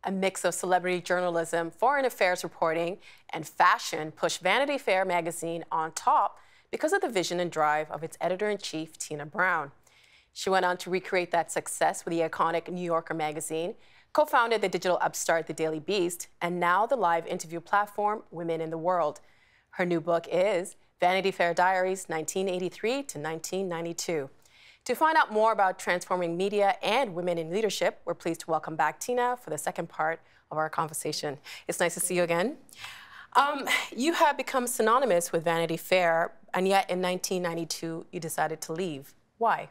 A mix of celebrity journalism, foreign affairs reporting, and fashion pushed Vanity Fair magazine on top because of the vision and drive of its editor-in-chief, Tina Brown. She went on to recreate that success with the iconic New Yorker magazine, co-founded the digital upstart The Daily Beast, and now the live interview platform Women in the World. Her new book is Vanity Fair Diaries, 1983 to 1992. To find out more about transforming media and women in leadership, we're pleased to welcome back Tina for the second part of our conversation. It's nice to see you again. You have become synonymous with Vanity Fair, and yet in 1992, you decided to leave. Why?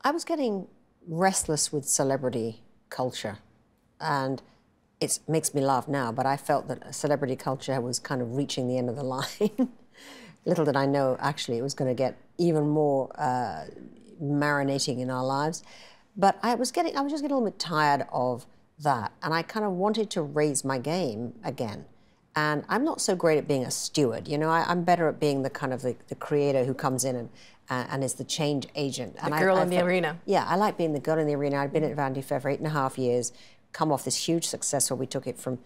I was getting restless with celebrity culture, and it makes me laugh now, but I felt that celebrity culture was kind of reaching the end of the line. Little did I know, actually, it was going to get even more marinating in our lives. But I was just getting a little bit tired of that, and I kind of wanted to raise my game again. And I'm not so great at being a steward, you know. I'm better at being the kind of the creator who comes in and is the change agent. The girl in the arena. Yeah, I like being the girl in the arena. I'd been at Vanity Fair for 8.5 years, come off this huge success where we took it from,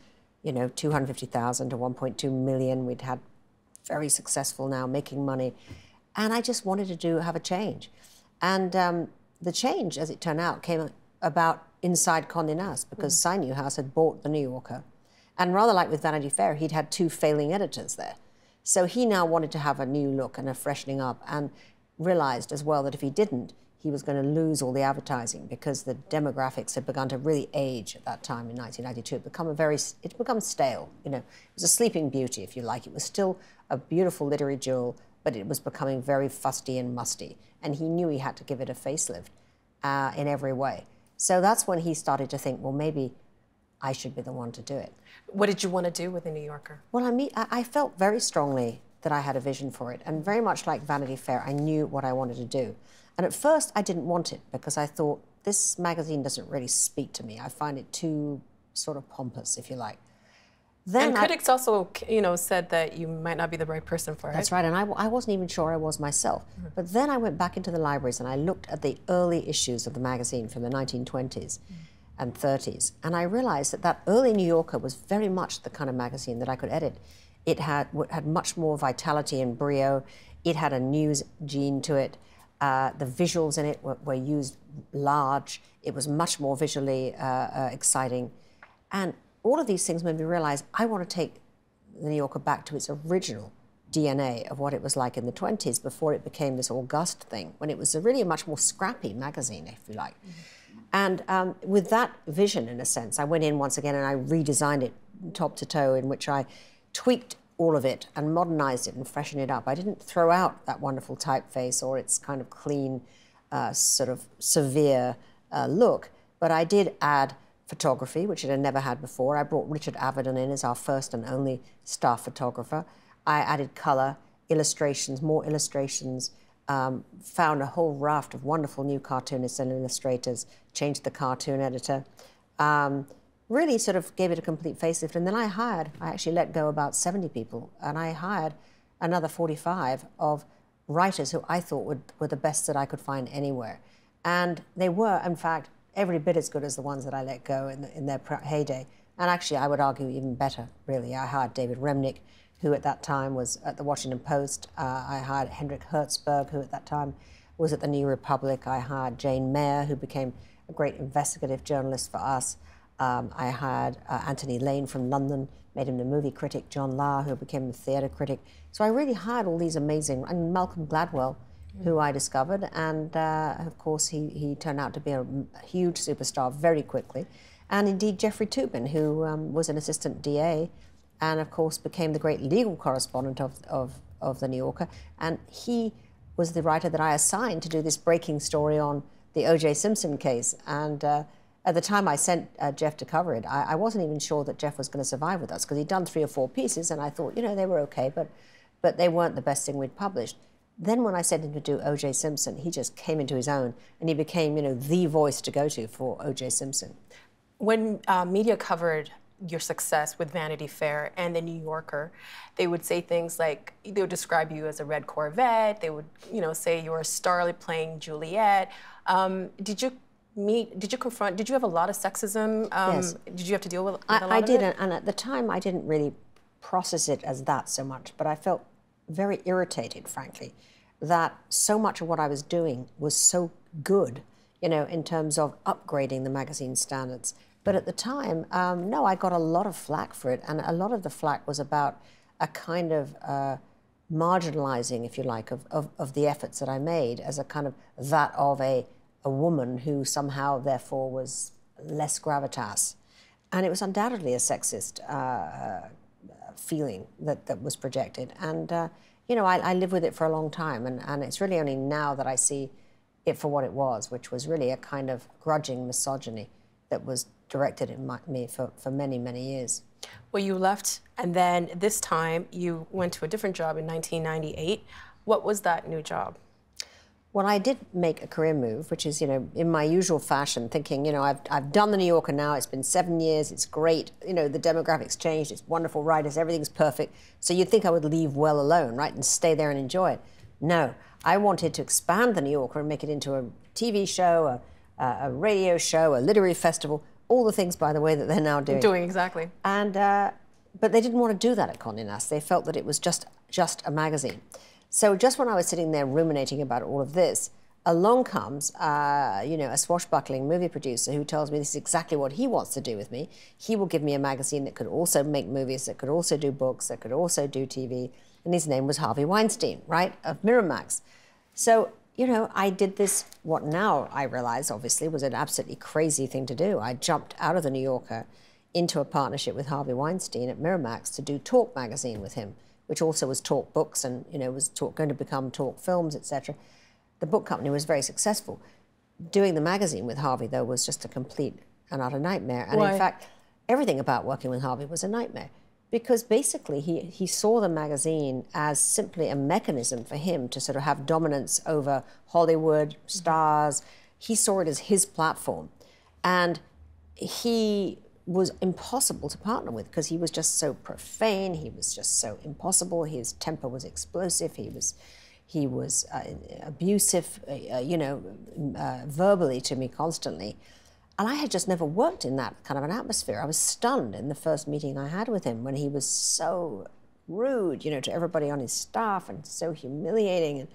you know, 250,000 to 1.2 million. We'd had very successful now, making money. And I just wanted to have a change. And the change, as it turned out, came about inside Condé Nast, because Cy Newhouse had bought The New Yorker. And rather like with Vanity Fair, he'd had 2 failing editors there. So he now wanted to have a new look and a freshening up, and realized as well that if he didn't, he was going to lose all the advertising, because the demographics had begun to really age at that time in 1992. It become stale, you know. It was a sleeping beauty, if you like. It was still a beautiful literary jewel, but it was becoming very fusty and musty. And he knew he had to give it a facelift in every way. So that's when he started to think, well, maybe I should be the one to do it. What did you want to do with The New Yorker? Well, I felt very strongly that I had a vision for it. And very much like Vanity Fair, I knew what I wanted to do. And at first, I didn't want it, because I thought, this magazine doesn't really speak to me. I find it too sort of pompous, if you like. And critics also, you know, said that you might not be the right person for it. That's right, and I wasn't even sure I was myself. But then I went back into the libraries and I looked at the early issues of the magazine from the 1920s and 30s, and I realized that that early New Yorker was very much the kind of magazine that I could edit. It had much more vitality and brio. It had a news gene to it. The visuals in it were used large. It was much more visually exciting. And all of these things made me realize I want to take The New Yorker back to its original DNA of what it was like in the 20s, before it became this august thing, when it was really a much more scrappy magazine, if you like. And with that vision, in a sense, I went in once again and I redesigned it top to toe, in which I tweaked all of it and modernized it and freshened it up. I didn't throw out that wonderful typeface or its kind of clean, sort of severe look, but I did add photography, which it had never had before. I brought Richard Avedon in as our first and only staff photographer. I added color, illustrations, more illustrations, found a whole raft of wonderful new cartoonists and illustrators, changed the cartoon editor, really sort of gave it a complete facelift. And then I actually let go about 70 people, and I hired another 45 of writers who I thought were the best that I could find anywhere. And they were, in fact, every bit as good as the ones that I let go in their heyday. And actually, I would argue even better, really. I hired David Remnick, who at that time was at the Washington Post. I hired Hendrik Hertzberg, who at that time was at the New Republic. I hired Jane Mayer, who became a great investigative journalist for us. I hired Anthony Lane from London, made him the movie critic, John Lahr, who became the theatre critic. So I really hired all these amazing, and Malcolm Gladwell, who I discovered, and of course he turned out to be a huge superstar very quickly. And indeed Jeffrey Toobin, who was an assistant DA, and of course became the great legal correspondent of The New Yorker. And he was the writer that I assigned to do this breaking story on the O.J. Simpson case. And at the time I sent Jeff to cover it, I wasn't even sure that Jeff was going to survive with us, because he'd done 3 or 4 pieces, and I thought, you know, they were okay, but they weren't the best thing we'd published. Then when I sent him to do O.J. Simpson, he just came into his own, and he became, you know, the voice to go to for O.J. Simpson. When media covered your success with Vanity Fair and The New Yorker, they would say things like, they would describe you as a red Corvette. They would, you know, say you were a starlet playing Juliet. Did you did you have a lot of sexism? Yes. Did you have to deal with a lot of it? I did, and at the time I didn't really process it as that so much, but I felt very irritated, frankly, that so much of what I was doing was so good, you know, in terms of upgrading the magazine standards. But at the time, no, I got a lot of flack for it, and a lot of the flack was about a kind of marginalizing, if you like, of the efforts that I made as a kind of that of a woman who somehow, therefore, was less gravitas. And it was undoubtedly a sexist feeling that was projected. And, you know, I lived with it for a long time, and it's really only now that I see it for what it was, which was really a kind of grudging misogyny that was directed at me for many, many years. Well, you left, and then this time you went to a different job in 1998. What was that new job? Well, I did make a career move, which is, you know, in my usual fashion, thinking, you know, I've done the New Yorker now, it's been 7 years, it's great, you know, the demographics changed, it's wonderful writers, everything's perfect. So you'd think I would leave well alone, right, and stay there and enjoy it. No, I wanted to expand the New Yorker and make it into a TV show, a radio show, a literary festival, all the things, by the way, that they're now doing. Doing, exactly. And, but they didn't want to do that at Condé Nast. They felt that it was just a magazine. So just when I was sitting there ruminating about all of this, along comes, you know, a swashbuckling movie producer who tells me this is exactly what he wants to do with me. He will give me a magazine that could also make movies, that could also do books, that could also do TV. And his name was Harvey Weinstein, right, of Miramax. So, you know, I did this, what now I realize, obviously, was an absolutely crazy thing to do. I jumped out of the New Yorker into a partnership with Harvey Weinstein at Miramax to do Talk magazine with him, which also was Talk Books and, you know, was going to become Talk Films, etc. The book company was very successful. Doing the magazine with Harvey, though, was just a complete and utter nightmare. And Why? in fact, everything about working with Harvey was a nightmare. Because basically he saw the magazine as simply a mechanism for him to sort of have dominance over Hollywood, stars. He saw it as his platform. And he was impossible to partner with because he was just so profane, he was just so impossible, his temper was explosive, he was abusive, you know, verbally to me constantly. And I had just never worked in that kind of an atmosphere. I was stunned in the first meeting I had with him when he was so rude, you know, to everybody on his staff and so humiliating.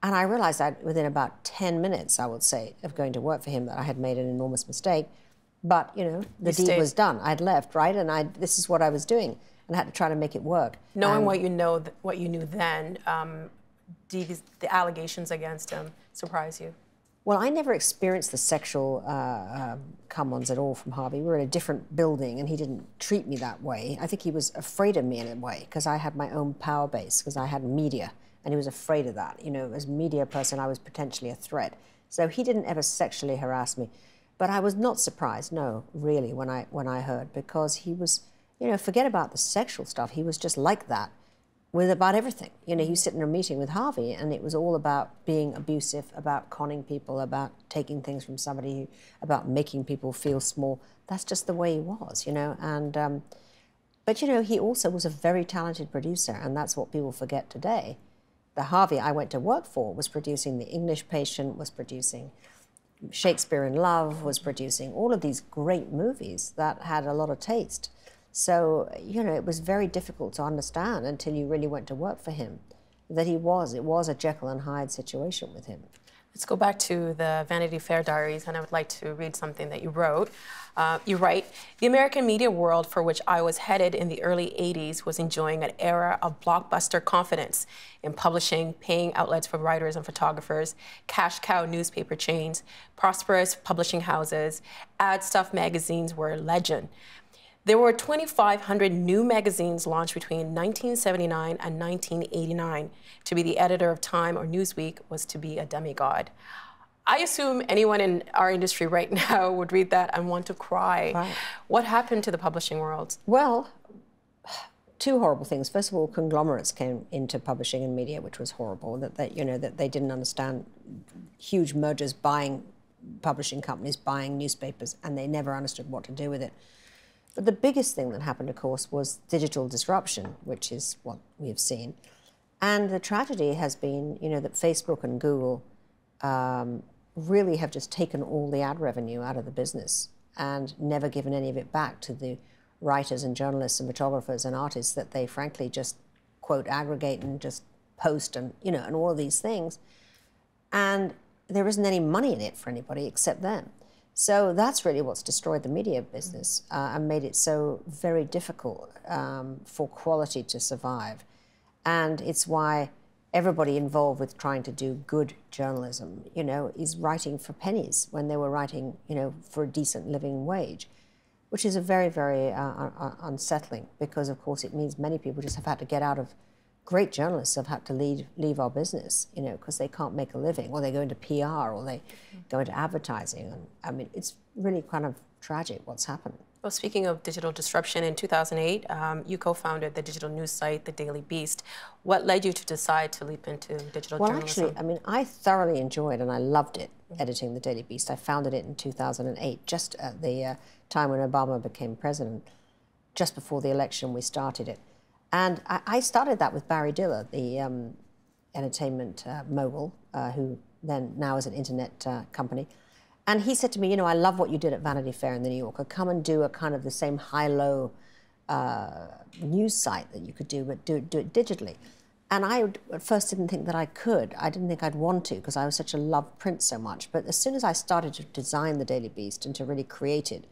And I realized that within about 10 minutes, I would say, of going to work for him, that I had made an enormous mistake. But, you know, the deed was done. I'd left, right? And this is what I was doing. And I had to try to make it work. Knowing what you knew then, the allegations against him surprise you? Well, I never experienced the sexual come-ons at all from Harvey. We were in a different building, and he didn't treat me that way. I think he was afraid of me in a way, because I had my own power base, because I had media, and he was afraid of that. You know, as a media person, I was potentially a threat. So he didn't ever sexually harass me. But I was not surprised, no, really, when I heard, because he was, you know, forget about the sexual stuff. He was just like that with about everything. You know, you sit in a meeting with Harvey, and it was all about being abusive, about conning people, about taking things from somebody, about making people feel small. That's just the way he was, you know. And but, you know, he also was a very talented producer, and that's what people forget today. The Harvey I went to work for was producing The English Patient, was producing Shakespeare in Love, was producing all of these great movies that had a lot of taste. So, you know, it was very difficult to understand until you really went to work for him that it was a Jekyll and Hyde situation with him. Let's go back to the Vanity Fair Diaries, and I would like to read something that you wrote. You write, "The American media world for which I was headed in the early 80s was enjoying an era of blockbuster confidence in publishing, paying outlets for writers and photographers, cash cow newspaper chains, prosperous publishing houses, ad stuff magazines were legend. There were 2,500 new magazines launched between 1979 and 1989. To be the editor of Time or Newsweek was to be a demigod." I assume anyone in our industry right now would read that and want to cry. Right. What happened to the publishing world? Well, two horrible things. First of all, conglomerates came into publishing and media, which was horrible, that you know, that they didn't understand huge mergers buying publishing companies, buying newspapers, and they never understood what to do with it. But the biggest thing that happened, of course, was digital disruption, which is what we have seen. And the tragedy has been, you know, that Facebook and Google really have just taken all the ad revenue out of the business and never given any of it back to the writers and journalists and photographers and artists that they frankly just, quote, aggregate and just post and, you know, and all of these things. And there isn't any money in it for anybody except them. So that's really what's destroyed the media business and made it so very difficult for quality to survive. And it's why everybody involved with trying to do good journalism, you know, is writing for pennies when they were writing, you know, for a decent living wage, which is a very, very unsettling, because of course it means many people just have had to get out of, great journalists have had to leave our business, you know, because they can't make a living, or they go into PR, or they go into advertising. And I mean, it's really kind of tragic what's happened. Well, speaking of digital disruption, in 2008, you co-founded the digital news site, The Daily Beast. What led you to decide to leap into digital journalism? Well, actually, I mean, I thoroughly enjoyed and I loved it, editing The Daily Beast. I founded it in 2008, just at the time when Obama became president. Just before the election, we started it. And I started that with Barry Diller, the entertainment mogul, who now is an internet company. And he said to me, you know, I love what you did at Vanity Fair in the New Yorker. Come and do a kind of the same high-low news site that you could do, but do it digitally. And I at first didn't think that I could. I didn't think I'd want to, because I was such a love print so much. But as soon as I started to design the Daily Beast and to really create it,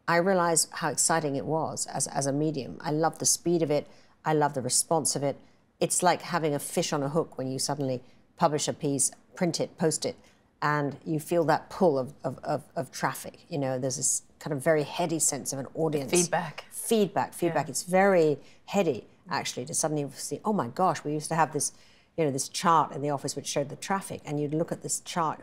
I realized how exciting it was as a medium. I love the speed of it. I love the response of it. It's like having a fish on a hook when you suddenly publish a piece, print it, post it, and you feel that pull of traffic. You know, there's this kind of very heady sense of an audience. Feedback. Yeah. It's very heady, actually, to suddenly see, oh my gosh, we used to have this, you know, this chart in the office which showed the traffic, and you'd look at this chart,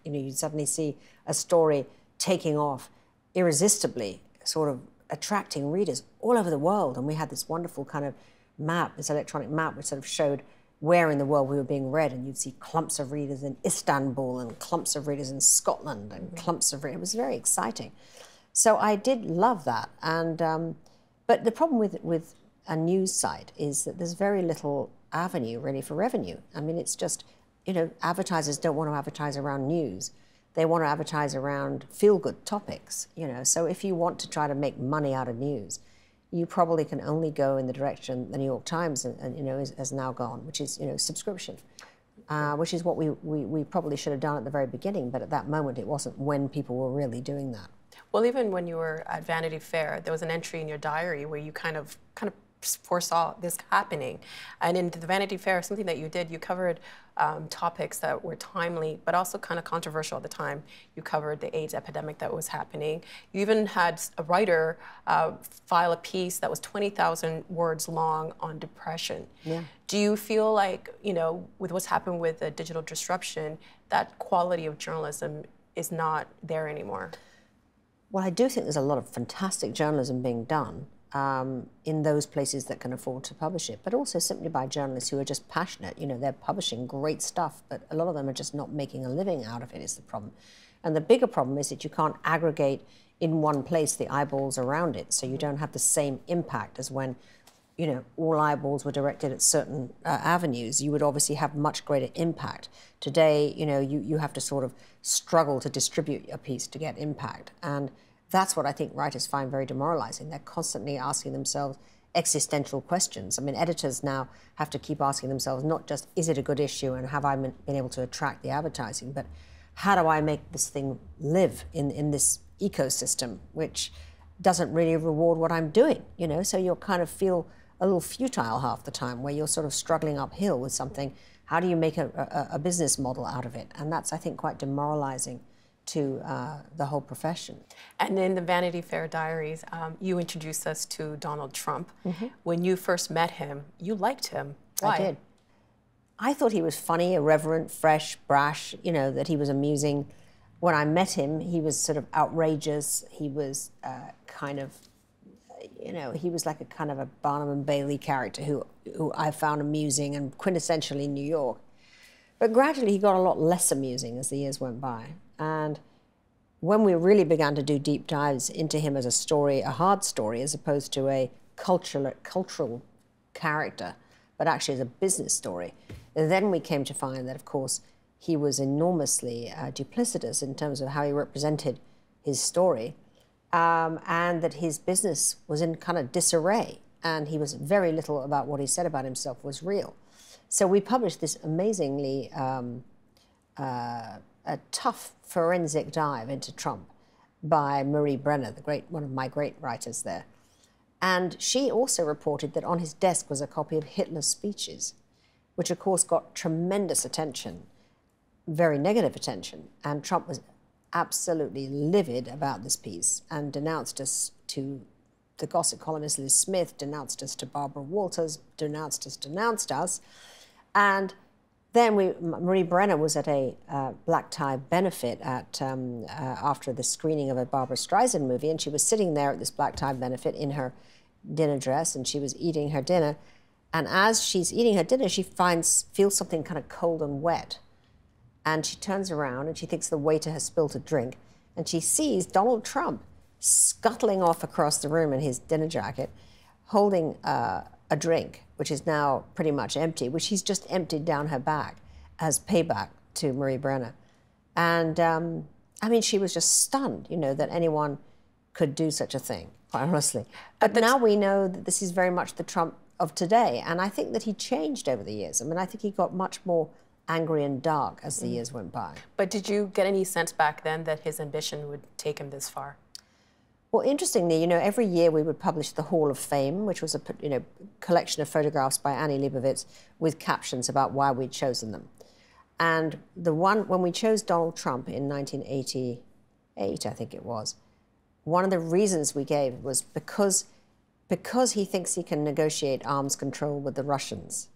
you know, you'd suddenly see a story taking off irresistibly, sort of attracting readers all over the world. And we had this wonderful kind of map, this electronic map, which sort of showed where in the world we were being read, and you'd see clumps of readers in Istanbul and clumps of readers in Scotland and clumps of readers. It was very exciting. So I did love that. And but the problem with a news site is that there's very little avenue really for revenue. I mean, it's just, you know, advertisers don't want to advertise around news. They want to advertise around feel-good topics, you know. So if you want to try to make money out of news, you probably can only go in the direction the New York Times, you know, has now gone, which is, you know, subscription, which is what we probably should have done at the very beginning. But at that moment, it wasn't when people were really doing that. Well, even when you were at Vanity Fair, there was an entry in your diary where you kind of foresaw this happening. And in the Vanity Fair, something that you did, you covered topics that were timely, but also kind of controversial at the time. You covered the AIDS epidemic that was happening. You even had a writer file a piece that was 20,000 words long on depression. Yeah. Do you feel like, you know, with what's happened with the digital disruption, that quality of journalism is not there anymore? Well, I do think there's a lot of fantastic journalism being done in those places that can afford to publish it, but also simply by journalists who are just passionate. You know, they're publishing great stuff, but a lot of them are just not making a living out of it is the problem. And the bigger problem is that you can't aggregate in one place the eyeballs around it, so you don't have the same impact as when, you know, all eyeballs were directed at certain avenues. You would obviously have much greater impact. Today, you know, you have to sort of struggle to distribute a piece to get impact. And that's what I think writers find very demoralizing. They're constantly asking themselves existential questions. I mean, editors now have to keep asking themselves not just, is it a good issue and have I been able to attract the advertising, but how do I make this thing live in this ecosystem, which doesn't really reward what I'm doing, you know? So you'll kind of feel a little futile half the time, where you're sort of struggling uphill with something. How do you make a business model out of it? And that's, I think, quite demoralizing to the whole profession. And in the Vanity Fair Diaries, you introduced us to Donald Trump. When you first met him, you liked him. Why? I did. I thought he was funny, irreverent, fresh, brash, you know, that he was amusing. When I met him, he was sort of outrageous. He was kind of, you know, he was like a kind of a Barnum and Bailey character who I found amusing and quintessentially New York. But gradually he got a lot less amusing as the years went by. And when we really began to do deep dives into him as a story, a hard story, as opposed to a cultural character, but actually as a business story, then we came to find that, of course, he was enormously duplicitous in terms of how he represented his story, and that his business was in kind of disarray, and he was very little about what he said about himself was real. So we published this amazingly a tough forensic dive into Trump by Marie Brenner, one of my great writers there. And she also reported that on his desk was a copy of Hitler's speeches, which of course got tremendous attention, very negative attention. And Trump was absolutely livid about this piece and denounced us to the gossip columnist Liz Smith, denounced us to Barbara Walters, denounced us. And then Marie Brenner was at a black tie benefit after the screening of a Barbra Streisand movie, and she was sitting there at this black tie benefit in her dinner dress, and she was eating her dinner. And as she's eating her dinner, she feels something kind of cold and wet. And she turns around and she thinks the waiter has spilled a drink, and she sees Donald Trump scuttling off across the room in his dinner jacket, holding a drink, which is now pretty much empty, which he's just emptied down her back as payback to Marie Brenner. And I mean, she was just stunned, you know, that anyone could do such a thing, quite honestly. But now we know that this is very much the Trump of today. And I think that he changed over the years. I mean, I think he got much more angry and dark as the years went by. But did you get any sense back then that his ambition would take him this far? Well, interestingly, you know, every year we would publish the Hall of Fame, which was a collection of photographs by Annie Leibovitz with captions about why we'd chosen them. And the one, when we chose Donald Trump in 1988, I think it was, one of the reasons we gave was because he thinks he can negotiate arms control with the Russians.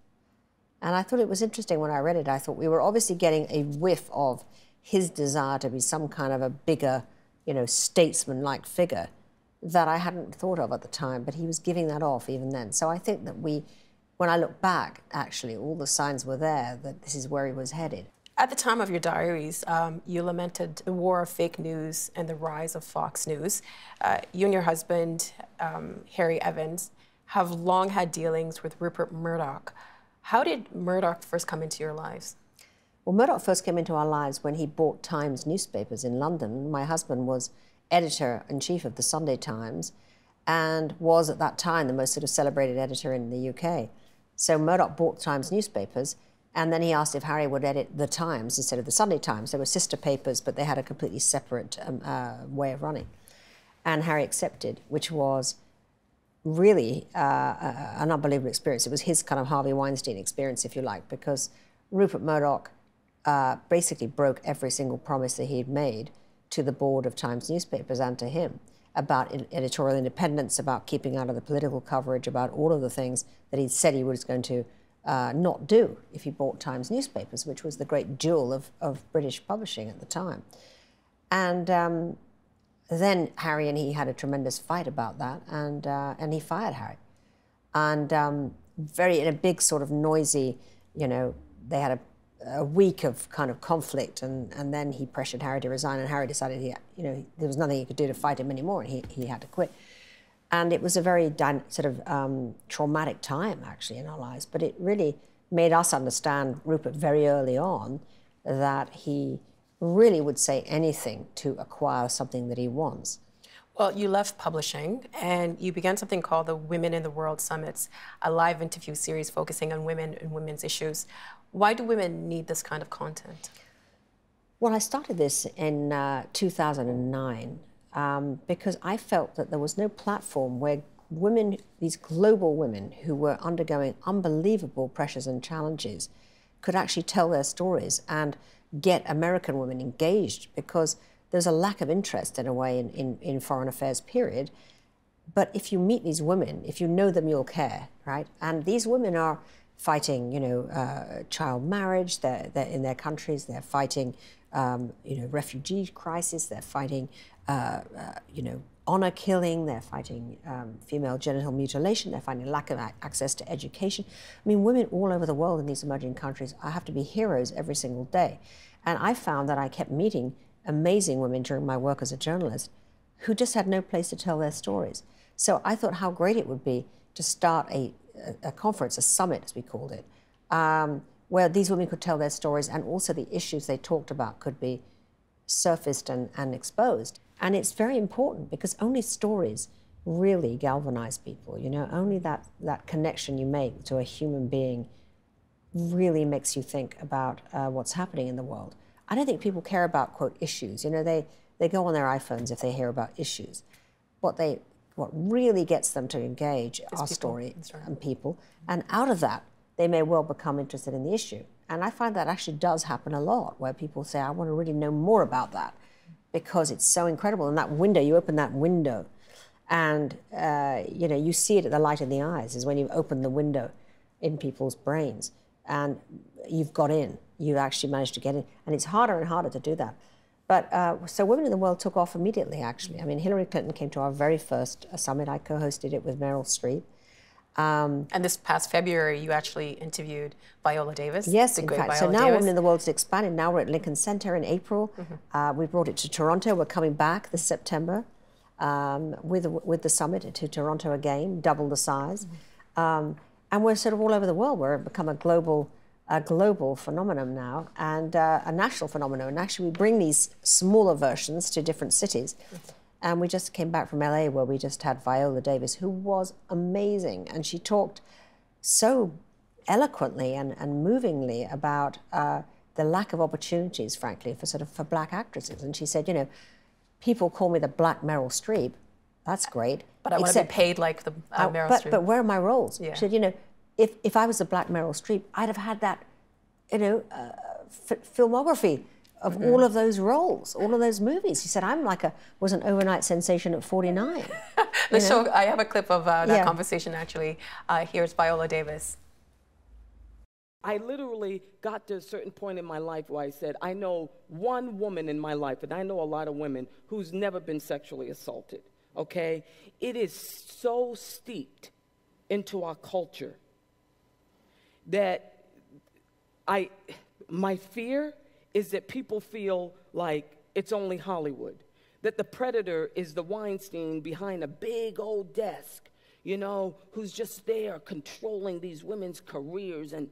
And I thought it was interesting when I read it. I thought we were obviously getting a whiff of his desire to be some kind of a bigger, you know, statesman-like figure that I hadn't thought of at the time, but he was giving that off even then. So I think that when I look back, actually, all the signs were there that this is where he was headed. At the time of your diaries, you lamented the war of fake news and the rise of Fox News. You and your husband, Harry Evans, have long had dealings with Rupert Murdoch. How did Murdoch first come into your lives? Well, Murdoch first came into our lives when he bought Times newspapers in London. My husband was editor-in-chief of the Sunday Times and was at that time the most sort of celebrated editor in the UK. So Murdoch bought Times newspapers, and then he asked if Harry would edit the Times instead of the Sunday Times. They were sister papers, but they had a completely separate way of running. And Harry accepted, which was really an unbelievable experience. It was his kind of Harvey Weinstein experience, if you like, because Rupert Murdoch basically broke every single promise that he'd made to the board of Times newspapers and to him about editorial independence, about keeping out of the political coverage, about all of the things that he'd said he was going to not do if he bought Times newspapers, which was the great jewel of British publishing at the time. And then Harry and he had a tremendous fight about that, and he fired Harry. And in a big sort of noisy, you know, they had a week of kind of conflict, and then he pressured Harry to resign, and Harry decided there was nothing he could do to fight him anymore, and he had to quit. And it was a very sort of traumatic time, actually, in our lives. But it really made us understand Rupert very early on that he really would say anything to acquire something that he wants. Well, you left publishing and you began something called the Women in the World Summits, a live interview series focusing on women and women's issues. Why do women need this kind of content? Well, I started this in 2009 because I felt that there was no platform where women, these global women who were undergoing unbelievable pressures and challenges, could actually tell their stories and get American women engaged, because there's a lack of interest in a way in foreign affairs, period. But if you meet these women, if you know them, you'll care, right? And these women are fighting, you know, child marriage. They're in their countries. They're fighting, you know, refugee crisis. They're fighting, you know, honor killing. They're fighting female genital mutilation. They're fighting lack of access to education. I mean, women all over the world in these emerging countries have to be heroes every single day. And I found that I kept meeting amazing women during my work as a journalist who just had no place to tell their stories. So I thought how great it would be to start a conference, a summit as we called it, where these women could tell their stories, and also the issues they talked about could be surfaced and exposed. And it's very important, because only stories really galvanize people, you know, only that connection you make to a human being really makes you think about what's happening in the world. I don't think people care about, quote, issues. You know, they go on their iPhones if they hear about issues. What really gets them to engage our story and people, and out of that, they may well become interested in the issue. And I find that actually does happen a lot, where people say, I want to really know more about that, because it's so incredible. And that window, you open that window, and you know, you see it at the light in the eyes, is when you open the window in people's brains, and you've got in. You actually managed to get in. And it's harder and harder to do that. But so Women in the World took off immediately, actually. I mean, Hillary Clinton came to our very first summit. I co-hosted it with Meryl Streep. And this past February, you actually interviewed Viola Davis. Yes, in fact. So now Davis. Women in the World's expanded. Now we're at Lincoln Center in April. We brought it to Toronto. We're coming back this September with the summit to Toronto again, double the size. And we're sort of all over the world. We're become a global phenomenon now, and a national phenomenon. And actually, we bring these smaller versions to different cities. And we just came back from LA, where we just had Viola Davis, who was amazing. And she talked so eloquently and movingly about the lack of opportunities, frankly, for Black actresses. And she said, you know, people call me the Black Meryl Streep. That's great. But I want to be paid like the Meryl Streep. But where are my roles? Yeah. She said, you know, if I was the Black Meryl Streep, I'd have had that, you know, filmography of all of those roles, all of those movies. She said, was an overnight sensation at 49. Let's show, I have a clip of that conversation, actually. Here's Viola Davis. I literally got to a certain point in my life where I said, I know one woman in my life, and I know a lot of women, who's never been sexually assaulted, okay? It is so steeped into our culture that my fear is that people feel like it's only Hollywood, that the predator is the Weinstein behind a big old desk, you know, who's just there controlling these women's careers, and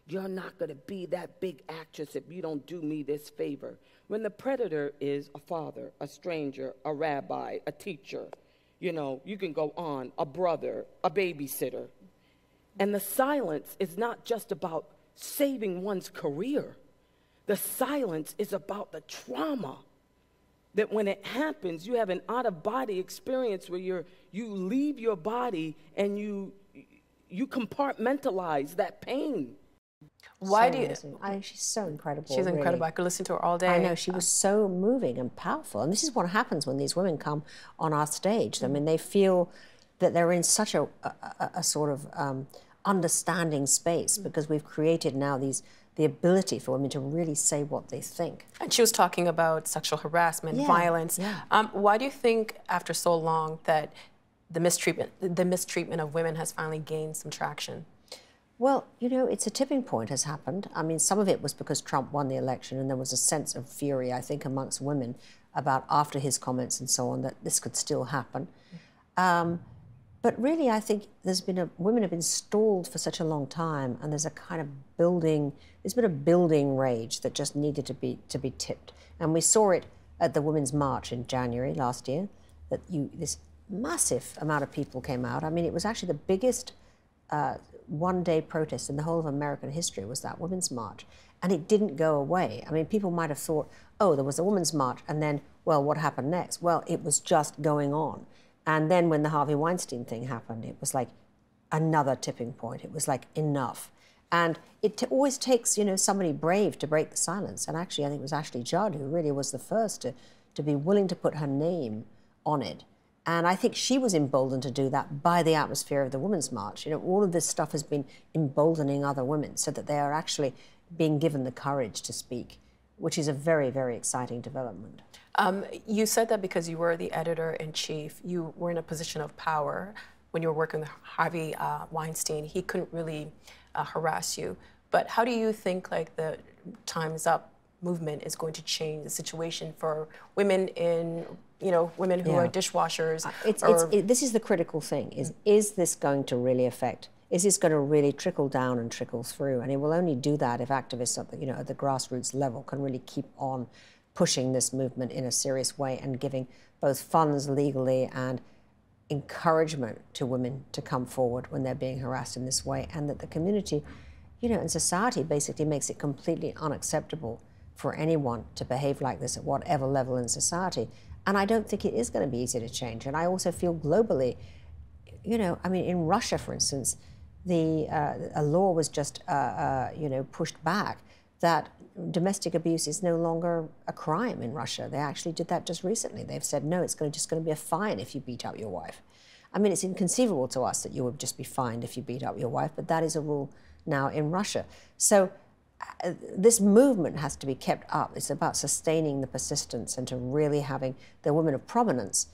you're not going to be that big actress if you don't do me this favor. When the predator is a father, a stranger, a rabbi, a teacher, you know, you can go on, a brother, a babysitter. And the silence is not just about saving one's career. The silence is about the trauma that when it happens, you have an out-of-body experience where you leave your body and you compartmentalize that pain. Why do you? She's so incredible. She's incredible. Really. I could listen to her all day. I know, she was so moving and powerful. And this is what happens when these women come on our stage. I mean, they feel that they're in such a sort of understanding space, because we've created now the ability for women to really say what they think. And she was talking about sexual harassment, violence. Yeah. Why do you think, after so long, that the mistreatment of women has finally gained some traction? Well, you know, it's a tipping point has happened. I mean, some of it was because Trump won the election, and there was a sense of fury, I think, amongst women about, after his comments and so on, that this could still happen. But really, I think women have been stalled for such a long time, and there's a kind of there's been a building rage that just needed to be tipped. And we saw it at the Women's March in January last year, that this massive amount of people came out. I mean, it was actually the biggest one-day protest in the whole of American history, was that Women's March. And it didn't go away. I mean, people might have thought, oh, there was a Women's March, and then, well, what happened next? Well, it was just going on. And then when the Harvey Weinstein thing happened, it was like another tipping point. It was like enough. And it always takes, you know, somebody brave to break the silence. And actually, I think it was Ashley Judd who really was the first to be willing to put her name on it. And I think she was emboldened to do that by the atmosphere of the Women's March. You know, all of this stuff has been emboldening other women so that they are actually being given the courage to speak, which is a very, very exciting development. You said that because you were the editor-in-chief, you were in a position of power when you were working with Harvey Weinstein. He couldn't really harass you. But how do you think, like, the Time's Up movement is going to change the situation for women in, you know, women who are dishwashers? This is the critical thing, is this going to really affect is this going to really trickle down and trickle through? And it will only do that if activists at the grassroots level can really keep on pushing this movement in a serious way and giving both funds legally and encouragement to women to come forward when they're being harassed in this way, and that the community, and society basically makes it completely unacceptable for anyone to behave like this at whatever level in society. And I don't think it is going to be easy to change. And I also feel globally, in Russia, for instance, a law was just, pushed back that domestic abuse is no longer a crime in Russia. They actually did that just recently. They've said, no, it's just going to be a fine if you beat up your wife. I mean, it's inconceivable to us that you would just be fined if you beat up your wife, but that is a rule now in Russia. So this movement has to be kept up. It's about sustaining the persistence and to really having the women of prominence,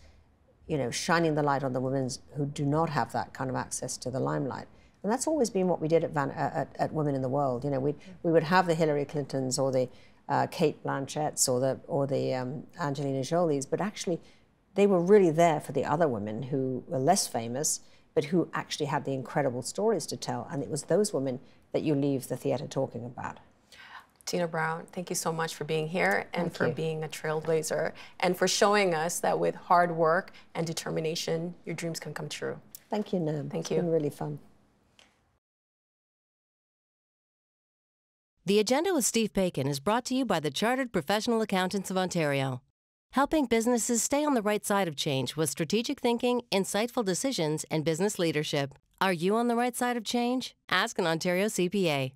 shining the light on the women who do not have that kind of access to the limelight. And that's always been what we did at Women in the World. We would have the Hillary Clintons or the Kate Blanchetts or the Angelina Jolies, but actually they were really there for the other women who were less famous, but who actually had the incredible stories to tell. And it was those women that you leave the theater talking about. Tina Brown, thank you so much for being here and for being a trailblazer and for showing us that with hard work and determination, your dreams can come true. Thank you, Nam. Thank you. It's been really fun. The Agenda with Steve Bacon is brought to you by the Chartered Professional Accountants of Ontario, helping businesses stay on the right side of change with strategic thinking, insightful decisions, and business leadership. Are you on the right side of change? Ask an Ontario CPA.